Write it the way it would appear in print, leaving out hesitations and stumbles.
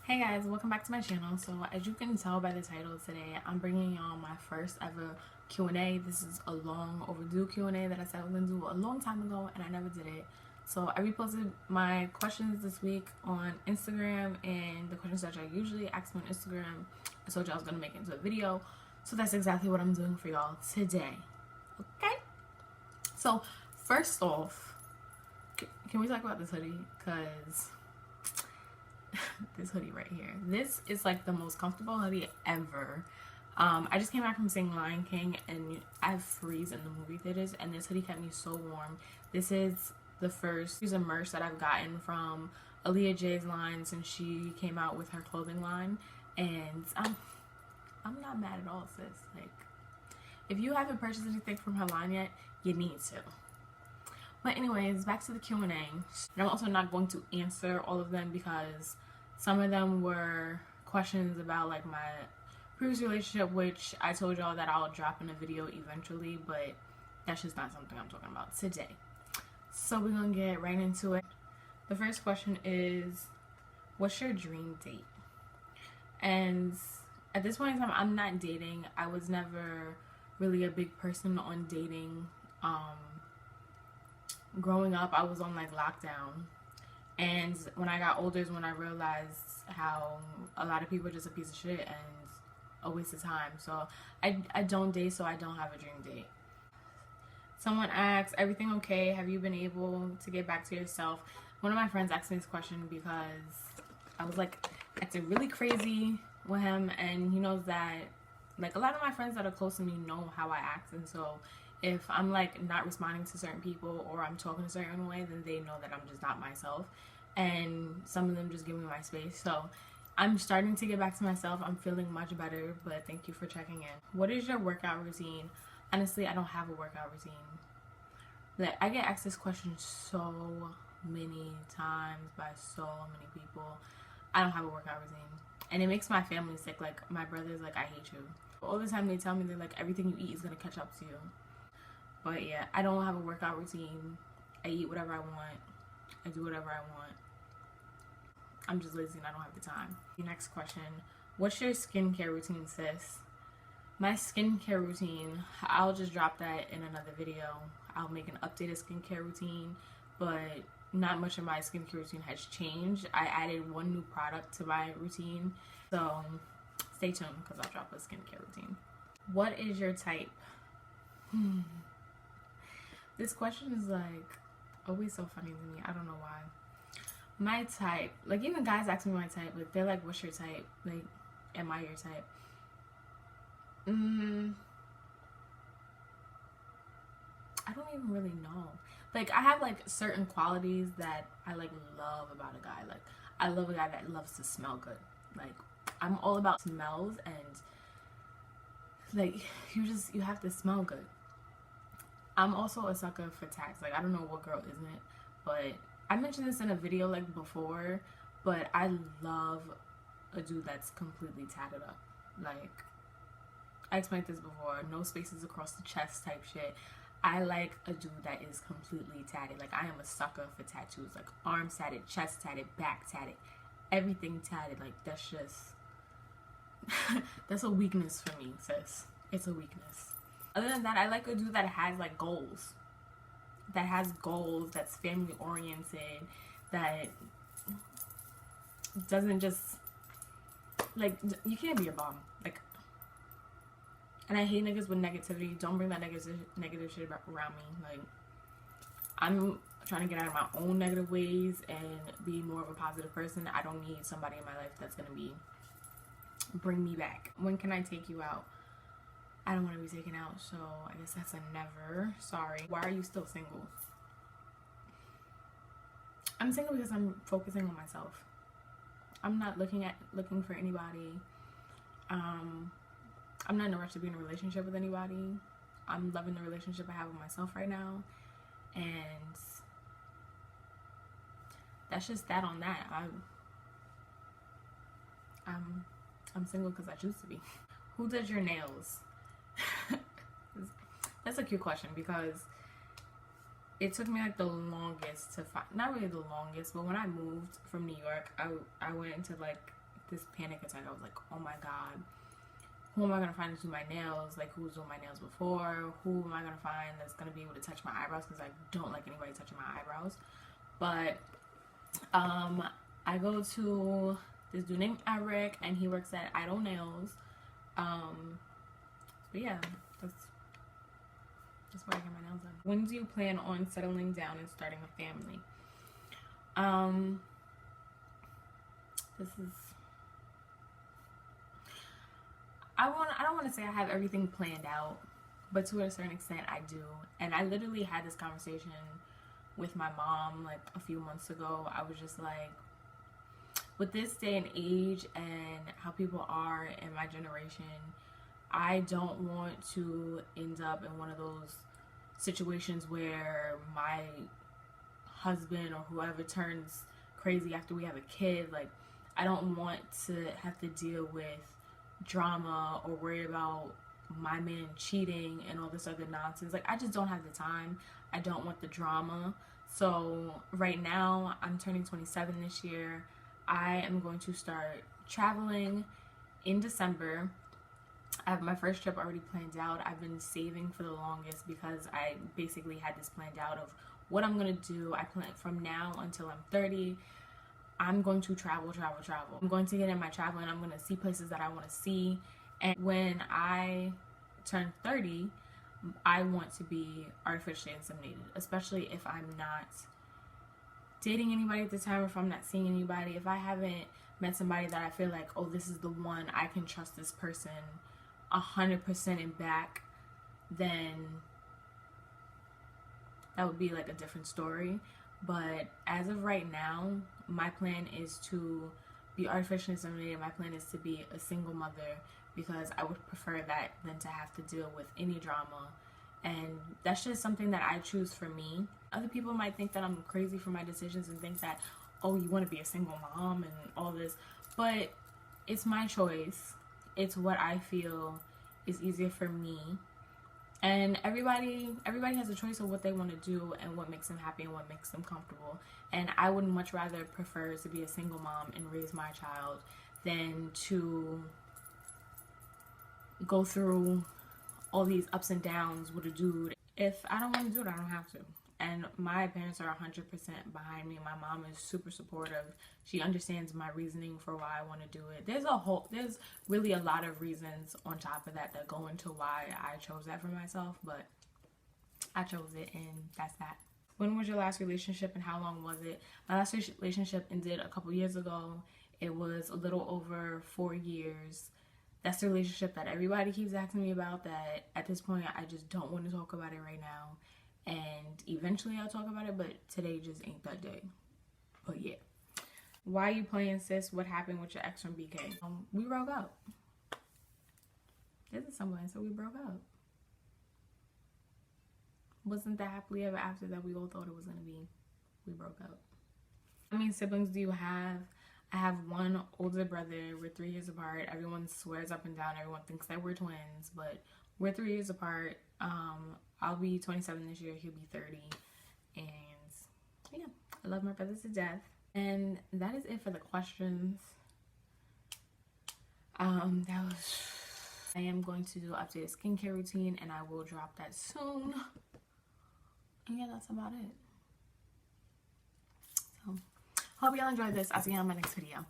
Hey guys, welcome back to my channel. So as you can tell by the title today, I'm bringing y'all my first ever Q&A. This is a long overdue Q&A that I said I was going to do a long time ago and I never did it. So I reposted my questions this week on Instagram, and the questions that I usually ask me on Instagram, I told y'all I was going to make it into a video. So that's exactly what I'm doing for y'all today. Okay? So first off, can we talk about this hoodie? Because this hoodie right here, this is like the most comfortable hoodie ever. I just came back from seeing Lion King and I freeze in the movie theaters, and this hoodie kept me so warm. This is the first piece of merch that I've gotten from AaliyahJay's line since she came out with her clothing line, and I'm not mad at all, sis. Like, if you haven't purchased anything from her line yet, you need to. But anyways, back to the Q&A. And I'm also not going to answer all of them because some of them were questions about like my previous relationship, which I told y'all that I'll drop in a video eventually, but that's just not something I'm talking about today. So we're gonna get right into it. The first question is, what's your dream date? And at this point in time, I'm not dating. I was never really a big person on dating. Growing up, I was on like lockdown, and when I got older is when I realized how a lot of people are just a piece of shit and a waste of time. So I don't date, so I don't have a dream date. Someone asks, everything okay? Have you been able to get back to yourself? One of my friends asked me this question because I was like acting really crazy with him, and he knows that like a lot of my friends that are close to me know how I act, and so if I'm like not responding to certain people or I'm talking a certain way, then they know that I'm just not myself, and some of them just give me my space. So I'm starting to get back to myself. I'm feeling much better, but thank you for checking in. What is your workout routine? Honestly, I don't have a workout routine. Like, I get asked this question so many times by so many people. I don't have a workout routine, and it makes my family sick. Like, my brother's like, I hate you. All the time they tell me, they're like, everything you eat is gonna catch up to you. But yeah, I don't have a workout routine. I eat whatever I want. I do whatever I want. I'm just lazy and I don't have the time. The next question, what's your skincare routine, sis? My skincare routine, I'll just drop that in another video. I'll make an updated skincare routine, but not much of my skincare routine has changed. I added one new product to my routine, so stay tuned because I'll drop a skincare routine. What is your type? This question is like always so funny to me. I don't know why. My type, like even guys ask me my type, like they're like, what's your type? Like, am I your type? I don't even really know. Like, I have like certain qualities that I like love about a guy. Like, I love a guy that loves to smell good. Like, I'm all about smells, and like you have to smell good. I'm also a sucker for tats. Like, I don't know what girl isn't it, but I mentioned this in a video like before, but I love a dude that's completely tatted up. Like, I explained this before, no spaces across the chest type shit. I like a dude that is completely tatted. Like, I am a sucker for tattoos. Like, arms tatted, chest tatted, back tatted, everything tatted. Like, that's just that's a weakness for me, sis. It's a weakness. Other than that, I like a dude that has like goals. That has goals, that's family oriented, that doesn't just like, you can't be a bum. Like, and I hate niggas with negativity. Don't bring that negative shit around me. Like, I'm trying to get out of my own negative ways and be more of a positive person. I don't need somebody in my life that's gonna bring me back. When can I take you out? I don't want to be taken out, so I guess that's a never. Sorry. Why are you still single? I'm single because I'm focusing on myself. I'm not looking for anybody. I'm not in a rush to be in a relationship with anybody. I'm loving the relationship I have with myself right now, and that's just that on that. I'm single because I choose to be. Who does your nails? That's a cute question because it took me like the longest to find, not really the longest, but when I moved from New York, I went into like this panic attack. I was like, oh my god, who am I gonna find to do my nails? Like, who's doing my nails before? Who am I gonna find that's gonna be able to touch my eyebrows? Because I don't like anybody touching my eyebrows. But I go to this dude named Eric, and he works at Idol Nails. But yeah, that's where I get my nails done. When do you plan on settling down and starting a family? This is, I don't want to say I have everything planned out, but to a certain extent I do. And I literally had this conversation with my mom like a few months ago. I was just like, with this day and age and how people are in my generation, I don't want to end up in one of those situations where my husband or whoever turns crazy after we have a kid. Like, I don't want to have to deal with drama or worry about my man cheating and all this other nonsense. Like, I just don't have the time. I don't want the drama. So right now, I'm turning 27 this year. I am going to start traveling in December. I have my first trip already planned out. I've been saving for the longest because I basically had this planned out of what I'm going to do. I plan from now until I'm 30. I'm going to travel. I'm going to get in my traveling. I'm going to see places that I want to see. And when I turn 30, I want to be artificially inseminated, especially if I'm not dating anybody at the time, or if I'm not seeing anybody. If I haven't met somebody that I feel like, oh, this is the one, I can trust this person 100% and back, then that would be like a different story. But as of right now, my plan is to be artificially inseminated. My plan is to be a single mother, because I would prefer that than to have to deal with any drama. And that's just something that I choose for me. Other people might think that I'm crazy for my decisions and think that, oh, you want to be a single mom and all this. But it's my choice. It's what I feel is easier for me. And everybody has a choice of what they want to do and what makes them happy and what makes them comfortable. And I would much rather prefer to be a single mom and raise my child than to go through all these ups and downs with a dude. If I don't want to do it, I don't have to. And my parents are 100% behind me. My mom is super supportive. She understands my reasoning for why I want to do it. There's really a lot of reasons on top of that go into why I chose that for myself, but I chose it, and that's that. When was your last relationship and how long was it? My last relationship ended a couple years ago. It was a little over 4 years. That's the relationship that everybody keeps asking me about, that at this point I just don't want to talk about it right now. And eventually I'll talk about it, but today just ain't that day. But yeah. Why are you playing, sis? What happened with your ex from BK? We broke up. There's a simple answer. We broke up. Wasn't that happily ever after that we all thought it was going to be. We broke up. How many siblings do you have? I have one older brother. We're 3 years apart. Everyone swears up and down. Everyone thinks that we're twins, but we're 3 years apart. I'll be 27 this year. He'll be 30. And yeah, I love my brother to death. And that is it for the questions. I am going to do an updated skincare routine, and I will drop that soon. And yeah, that's about it. So, hope y'all enjoyed this. I'll see you on my next video.